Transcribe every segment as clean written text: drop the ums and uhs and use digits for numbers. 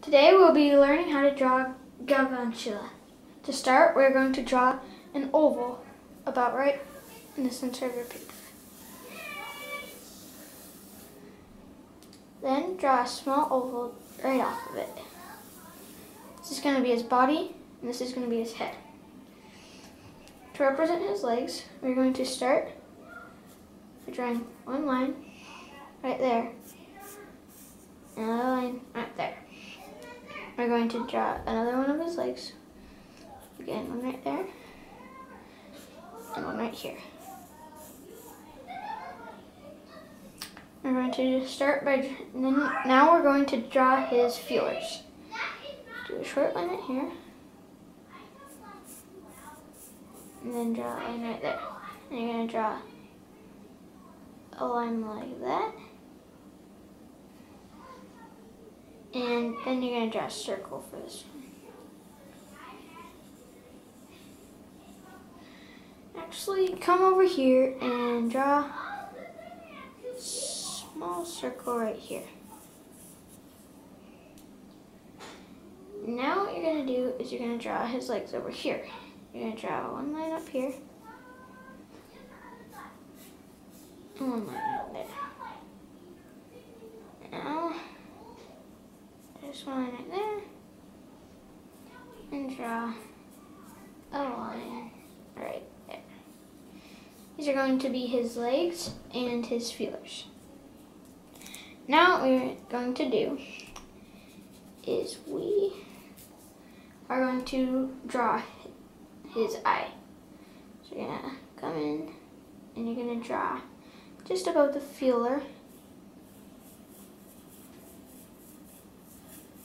Today we'll be learning how to draw Galvantula. To start, we're going to draw an oval about right in the center of your paper. Then draw a small oval right off of it. This is going to be his body, and this is going to be his head. To represent his legs, we're going to start by drawing one line right there, and another line right there. We're going to draw another one of his legs. Again, one right there, and one right here. We're going to start by, now we're going to draw his feelers. Do a short line right here, and then draw a line right there. And you're going to draw a line like that. And then you're going to draw a circle for this one. Actually, come over here and draw a small circle right here. Now what you're going to do is you're going to draw his legs over here. You're going to draw one line up here and one line up there. Now, there's one line right there, and draw a line right there. These are going to be his legs and his feelers. Now what we're going to do is we are going to draw his eye. So you're going to come in and you're going to draw just above the feeler.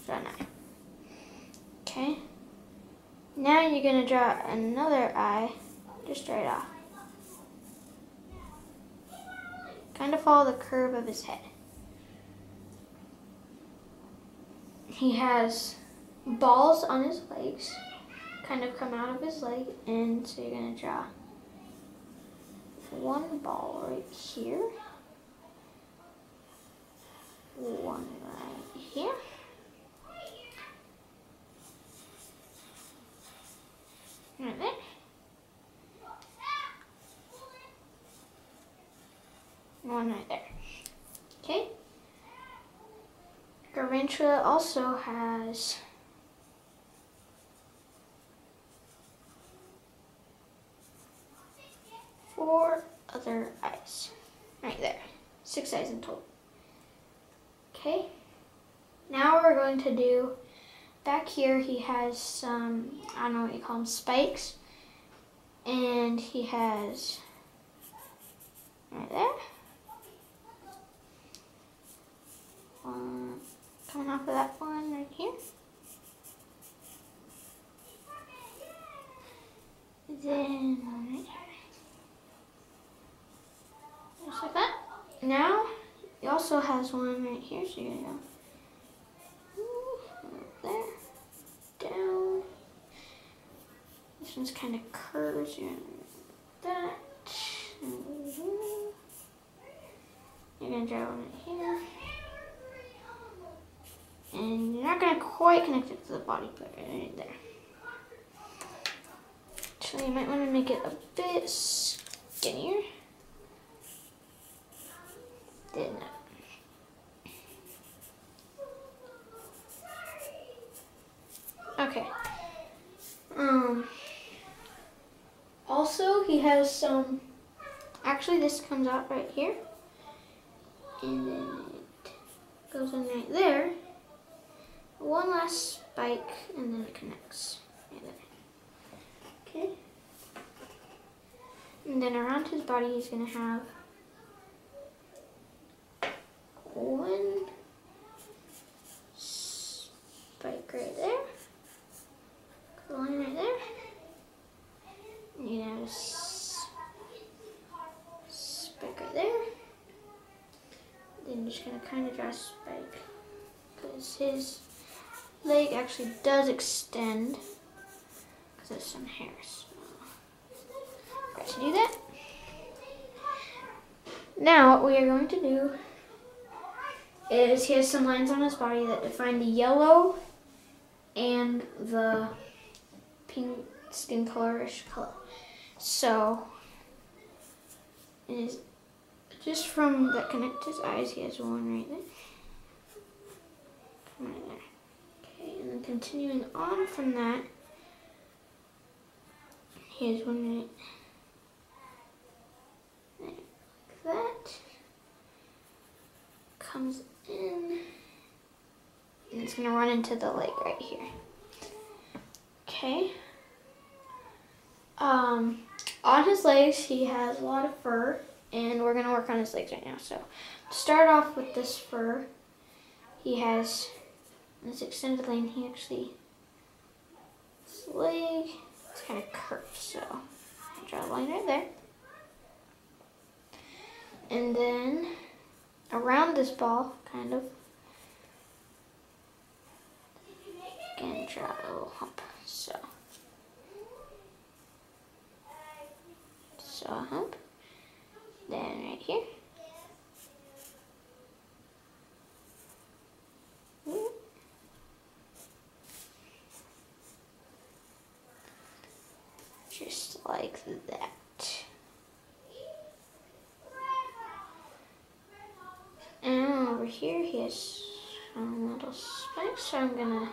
Draw an eye. Okay. Now you're going to draw another eye just right off. Kind of follow the curve of his head. He has balls on his legs, kind of come out of his leg, and so you're going to draw one ball right here, one right here, right there, one right there. Okay. Galvantula also has four other eyes right there. 6 eyes in total. Okay. Now we're going to do, back here he has some, I don't know what you call them, spikes. And he has right there. Coming off of that one right here. Then one right here. Just like that. Now, he also has one right here, so you're gonna go there, down. This one's kind of curves, you're gonna do that. You're gonna draw one right here. And you're not going to quite connect it to the body, but right there. Actually, you might want to make it a bit skinnier. Did not. Okay. Also, he has some, actually this comes out right here. And then it goes in right there. One last spike, and then it connects right there. Okay. And then around his body, he's gonna have one spike right there, a line right there. And you're gonna have a spike right there. Then you're just gonna kind of draw a spike because his leg actually does extend because there's some hairs. Got to do that. Now what we are going to do is he has some lines on his body that define the yellow and the pink skin colorish color. So, is just from that connect his eyes, he has one right there. Right there. Okay, and then continuing on from that, he has one right there, like that. Comes in, and it's gonna run into the leg right here. Okay. On his legs, he has a lot of fur, and we're gonna work on his legs right now. So, to start off with this fur, he has this extended line. He actually, this leg, it's kind of curved, so I'll draw a line right there. And then around this ball, kind of, again, draw a little hump. So a hump, then right here, just like that. And over here he has some little spikes, so I'm gonna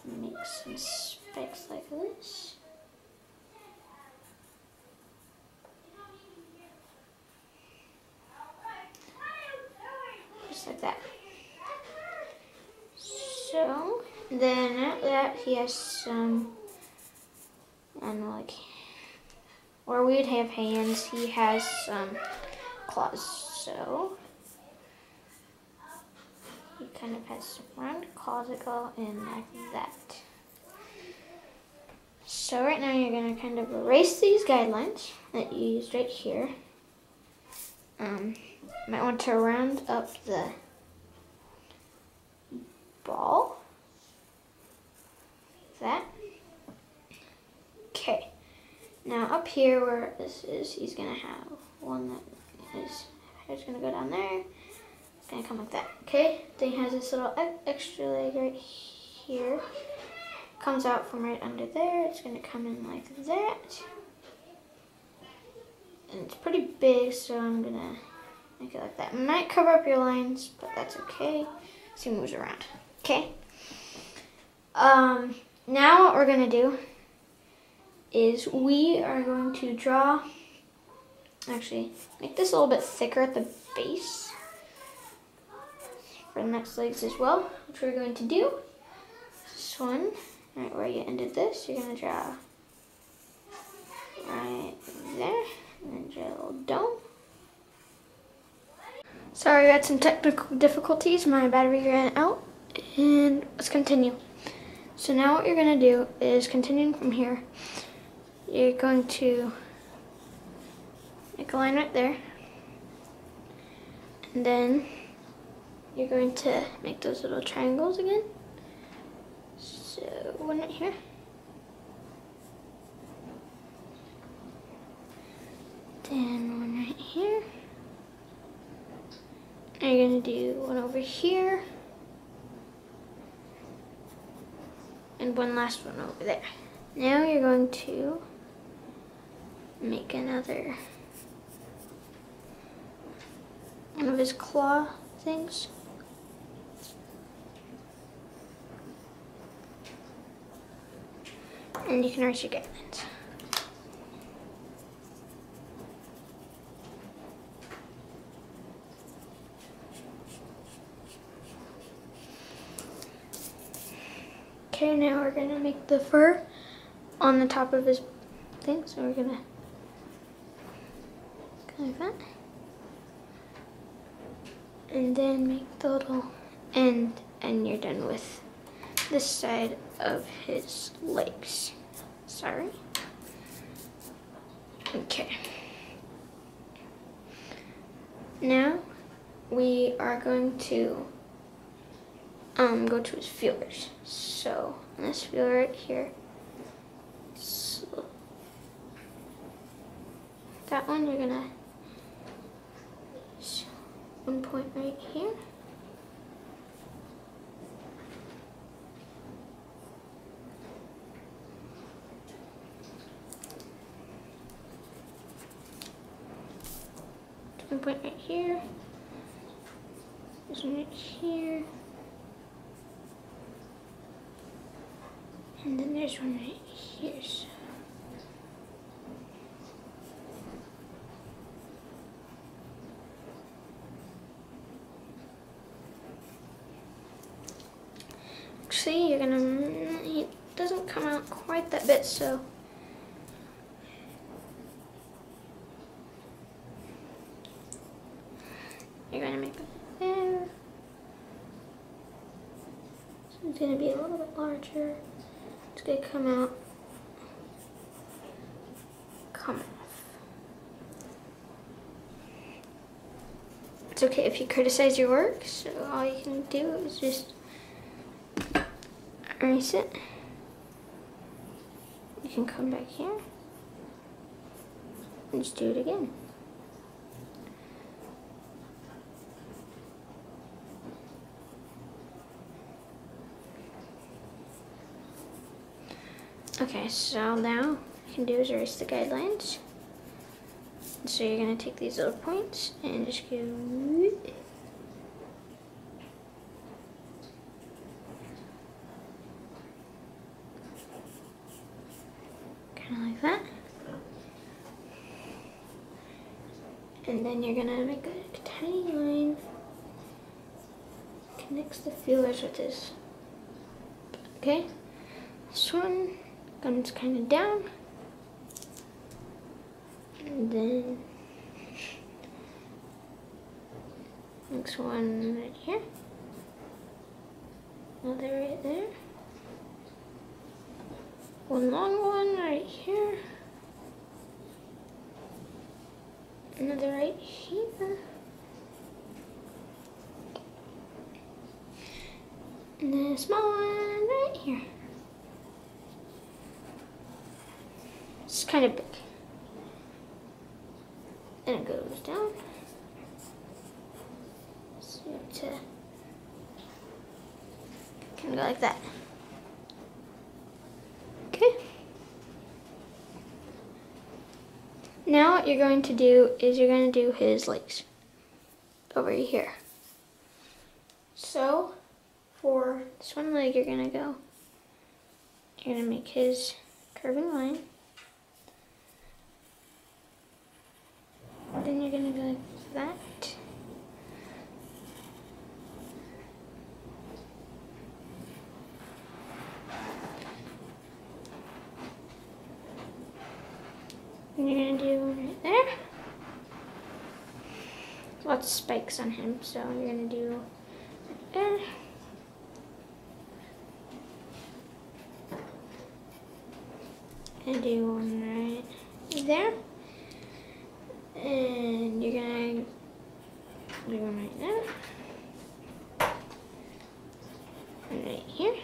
make some spikes like this. Just like that. So then after that he has some, I don't know, like where we'd have hands, he has some claws. So he kind of has some round claws that go in like that. So right now you're gonna kind of erase these guidelines that you used right here. Might want to round up the ball. That. Okay. Now up here where this is, he's gonna have one that is, hair's gonna go down there. It's gonna come like that. Okay. Then he has this little extra leg right here. Comes out from right under there. It's gonna come in like that. And it's pretty big, so I'm gonna make it like that. It might cover up your lines, but that's okay. So he moves around. Okay. Now what we're gonna do is we are going to draw, actually make this a little bit thicker at the base for the next legs as well, which we're going to do. This one, right where you ended this, you're gonna draw right there, and then draw a little dome. Sorry, I had some technical difficulties. My battery ran out, and let's continue. So now what you're gonna do is, continuing from here, you're going to make a line right there, and then you're going to make those little triangles again. So one right here, then one right here, and you're gonna do one over here, and one last one over there. Now you're going to make another one of his claw things. And you can erase your guidelines. Okay, now we're gonna make the fur on the top of his thing. So we're gonna go like that. And then make the little end, and you're done with this side of his legs. Sorry. Okay. Now we are going to go to his feelers. So on this feeler right here, so that one you're gonna one point right here. One point right here. There's one right here. And then there's one right here. See, you're gonna, it doesn't come out quite that bit, so you're gonna make it there. So it's gonna be a little bit larger. It's gonna come out, come off. It's okay if you criticize your work, so all you can do is just erase it. You can come back here and just do it again. Okay, so now what you can do is erase the guidelines. So you're going to take these little points and just go kind of like that. And then you're going to make a tiny line, connects the feelers with this. Okay, this one comes kind of down. And then next one right here, another right there, one long one right here, another right here, and then a small one right here. It's kind of big. And it goes down. So it's kind of go like that. Okay. Now what you're going to do is you're going to do his legs over here. So for this one leg, you're going to make his curving line. Then you're going to go like that. And you're going to do right there. Lots of spikes on him, so you're going to do right there. And do one right there. And you're gonna do one right there. And right here.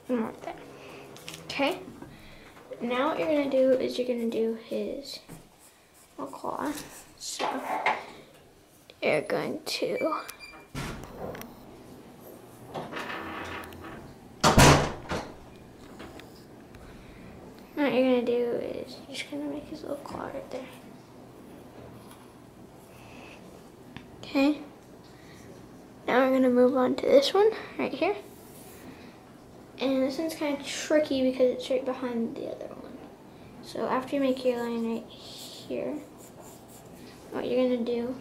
And right there. Okay. Now what you're gonna do is you're gonna do his little claw. So you're going to what you're going to do is you're just going to make his little claw right there. Okay. Now we're going to move on to this one right here. And this one's kind of tricky because it's right behind the other one. So after you make your line right here, what you're going to do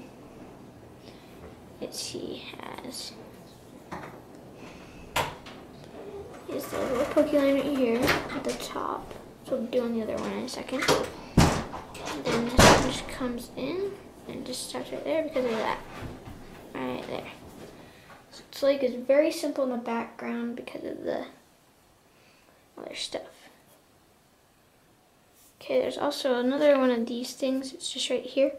is he has the little pokey line right here at the top. So we'll do on the other one in a second. And then this one just comes in and just starts right there because of that. Right there. So its leg is very simple in the background because of the other stuff. Okay, there's also another one of these things. It's just right here.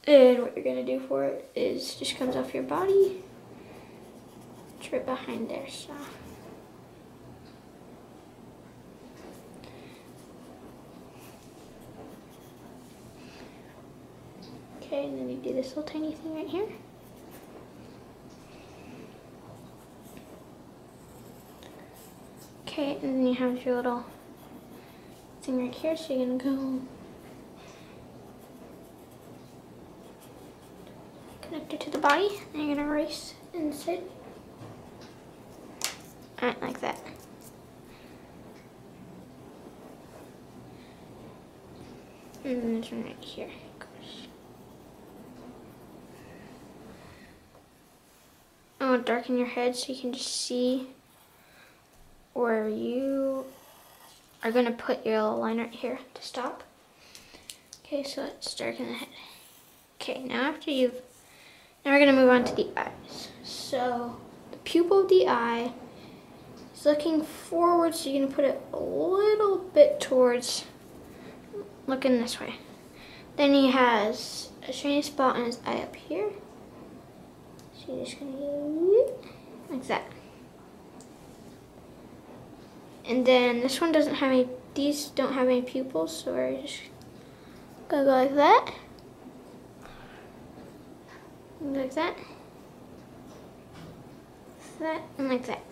And what you're gonna do for it is just comes off your body. it's right behind there, so. Okay, and then you do this little tiny thing right here. Okay, and then you have your little thing right here, so you're gonna go connect it to the body, and you're gonna erase inside. Alright, like that. And then this one right here goes. I want to darken your head so you can just see where you are going to put your little line right here to stop. Okay, so let's darken the head. Okay, now we're going to move on to the eyes. So the pupil of the eye is looking forward, so you're going to put it a little bit towards, looking this way. Then he has a shiny spot on his eye up here. So you're just going to go like that. And then this one doesn't have any, these don't have any pupils, so we're just gonna go like that. Like that. That and like that.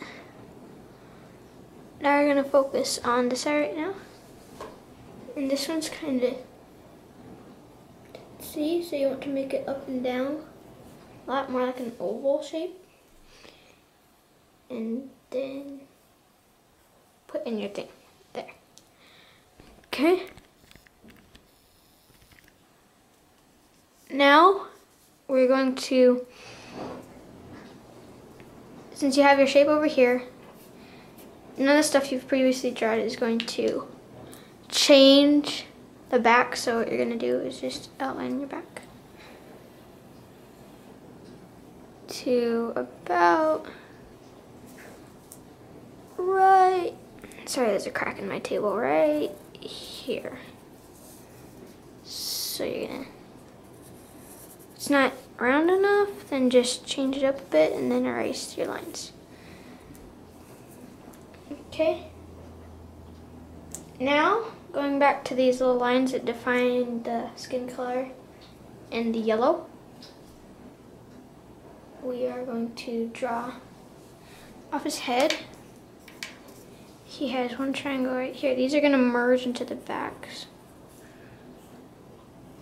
Now we're gonna focus on this eye right now. And this one's kinda, see, so you want to make it up and down. A lot more like an oval shape. And then put in your thing there. Okay. Now we're going to, since you have your shape over here, none of the stuff you've previously drawn is going to change the back. So what you're going to do is just outline your back to about right. Sorry, there's a crack in my table right here. So you're gonna, it's not round enough, then just change it up a bit and then erase your lines. Okay. Now, going back to these little lines that define the skin color and the yellow, we are going to draw off his head. He has one triangle right here. These are going to merge into the backs.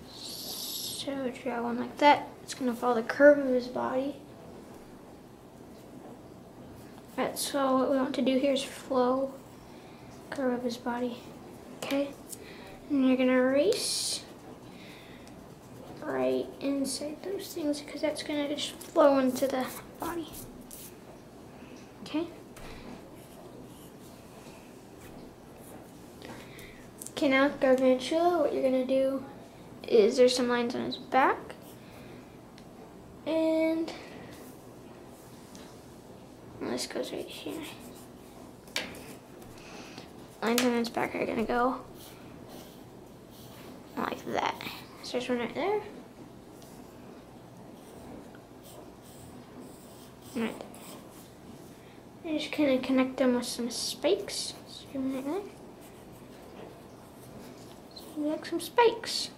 So draw one like that. It's going to follow the curve of his body. Alright, so what we want to do here is flow the curve of his body. Okay? And you're going to erase right inside those things because that's going to just flow into the body. Okay? Okay, now Galvantula, what you're gonna do is there's some lines on his back, and this goes right here. Lines on his back are gonna go like that. So there's one right there. Right there. And just kind of connect them with some spikes. So right there. Like some spikes,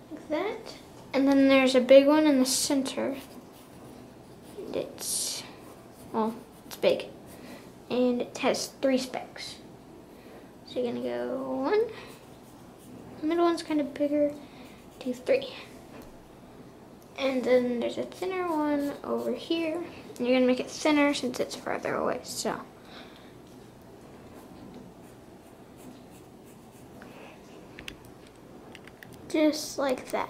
like that. And then there's a big one in the center. It's, well, it's big. And it has 3 spikes. So you're gonna go 1. The middle one's kind of bigger. 2, 3. And then there's a thinner one over here. And you're gonna make it thinner since it's farther away, so. Just like that.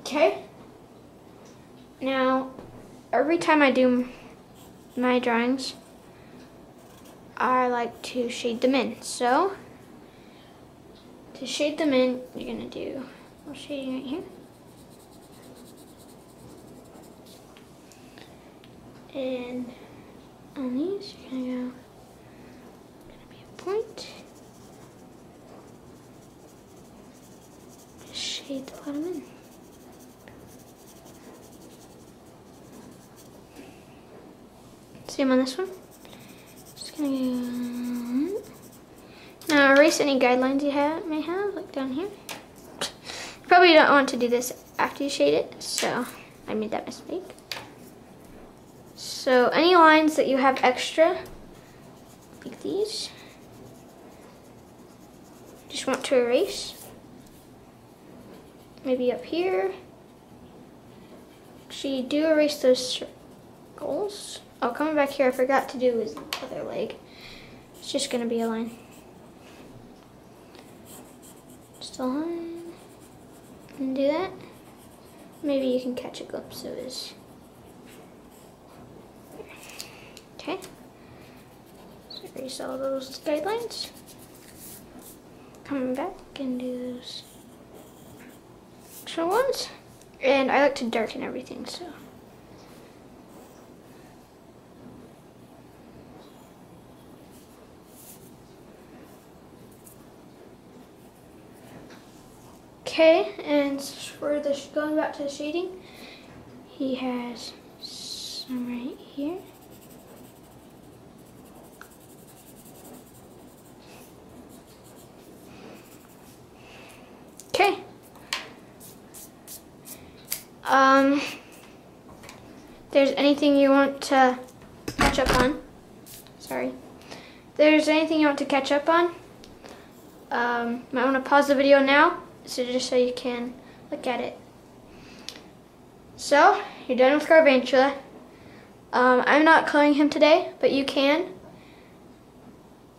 Okay. Now, every time I do my drawings, I like to shade them in. So, to shade them in, you're gonna do a little shading right here. And on these, you're gonna go point. Just shade the bottom in. Same on this one. Just gonna go. Now erase any guidelines you may have, like down here. You probably don't want to do this after you shade it, so I made that mistake. So any lines that you have extra, like these, just want to erase. Maybe up here. Actually, do erase those circles. Oh, coming back here, I forgot to do his other leg. It's just gonna be a line. Just a line. And do that. Maybe you can catch a glimpse of his. Okay. So erase all those guidelines. Coming back and do those extra ones. And I like to darken everything, so. Okay, and for the going back to the shading, he has some right here. Okay. There's anything you want to catch up on? Sorry. There's anything you want to catch up on? Might want to pause the video now, so just so you can look at it. So, you're done with Galvantula. I'm not coloring him today, but you can.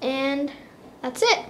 And that's it.